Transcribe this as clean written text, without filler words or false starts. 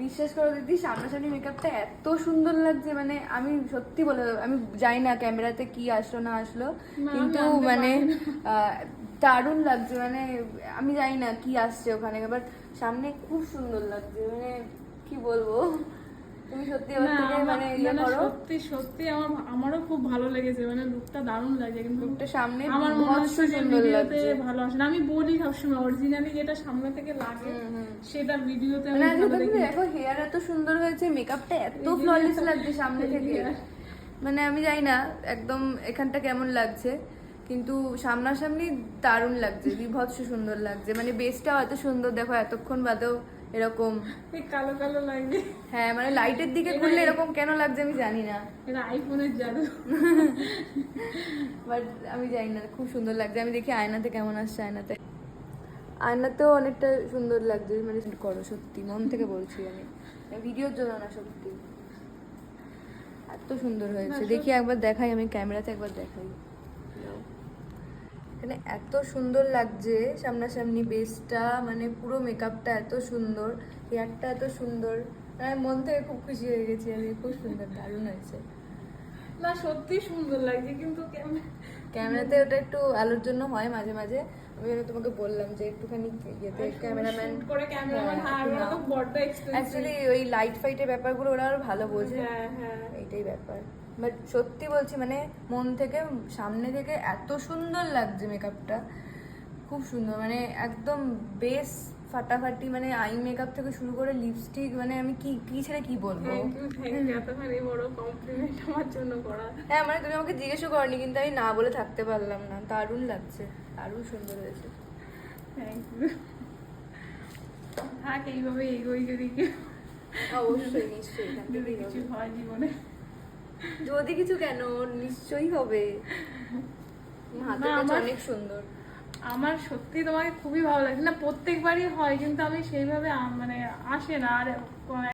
বিশ্বাস করো দিদি, সামনাসামনি মেকআপটা এত সুন্দর লাগছে, মানে আমি সত্যি বলে আমি জানি না ক্যামেরাতে কি আসলো না আসলো, কিন্তু মানে দারুণ লাগছে, মানে আমি জানি না কি আসছে ওখানে, বাট সামনে খুব সুন্দর লাগছে, মানে কি বলবো, তুমি সত্যি ওর থেকে মানে ইয়ে করো। সত্যি সত্যি আমারও খুব ভালো লেগেছে, মানে লুকটা দারুণ লাগছে, কিন্তু লুকটা সামনে আমার মনে বিভৎস হচ্ছে যে সুন্দর ভিডিওতে লাগছে। ভালো আসে না। আমি বলি সবসময় অরিজিনালি যেটা সামনে থেকে লাগে সেটা ভিডিওতে আমি মানে ভালো দেখি। দেখো হেয়ার এত সুন্দর হয়েছে, মেকআপটা এত ফ্ললেস লাগছে সামনে থেকে, মানে আমি জানি না একদম এখানটা কেমন লাগছে, কিন্তু সামনাসামনি দারুণ লাগছে, বিভৎস সুন্দর লাগছে, মানে বেসটাও এত সুন্দর, দেখো এতক্ষণ বাদেও এরকম কালো কালো লাগছে। হ্যাঁ, মানে লাইটের দিকে করলে এরকম কেন লাগছে আমি জানি না, এটা আইফোনের জাদু। বাট আমি জানি না, খুব সুন্দর লাগছে। আমি দেখি আয়নাতে কেমন আসছে, আয়নাতেও অনেকটা সুন্দর লাগছে, মানে করো সত্যি মন থেকে বলছি, আমি ভিডিওর জন্য না, সত্যি এত সুন্দর হয়েছে। দেখি একবার দেখাই, আমি ক্যামেরাতে একবার দেখাই, এখানে এত সুন্দর লাগছে সামনাসামনি বেসটা, মানে পুরো মেকআপটা এত সুন্দর, হেয়ারটা এত সুন্দর, মানে মন থেকে খুব খুশি হয়ে গেছি আমি, খুব সুন্দর, দারুণ হয়েছে। না সত্যি সুন্দর লাগছে, কিন্তু ক্যামেরাতে ওটা একটু আলোর জন্য হয় মাঝে মাঝে, আমি তোমাকে বললাম যে একটুখানি ইয়েতে ক্যামেরাম্যান করে ক্যামেরাম্যান ওরা তো বড় এক্সপেন্সিভ, অ্যাকচুয়ালি ওই লাইট ফাইটের ব্যাপারগুলো ওরা আরো ভালো বোঝে, হ্যাঁ এইটাই ব্যাপার। বাট সত্যি বলছি, মানে মন থেকে সামনে থেকে এত সুন্দর লাগছে মেকআপটা, খুব সুন্দর, মানে একদম বেস ফাটাফাটি, মানে আই মেকআপ থেকে শুরু করে লিপস্টিক, মানে আমি কি কি ছেড়ে কি বলবো। এতখানি বড় কমপ্লিমেন্ট আমার জন্য করা। হ্যাঁ, মানে তুমি আমাকে জিজ্ঞেসও করনি, কিন্তু আমি না বলে থাকতে পারলাম না, দারুণ লাগছে, দারুণ সুন্দর হয়েছে। Thank you. থাক এইভাবে এগোই, যদি অবশ্যই, নিশ্চয়ই, যদি কিছু হয় জীবনে। যদি কিছু কেন, নিশ্চয়ই হবে। হাতের কাছে অনেক সুন্দর। আমার সত্যি তোমাকে খুবই ভালো লাগছে, না প্রত্যেকবারই হয় কিন্তু আমি সেইভাবে মানে আসে না, আর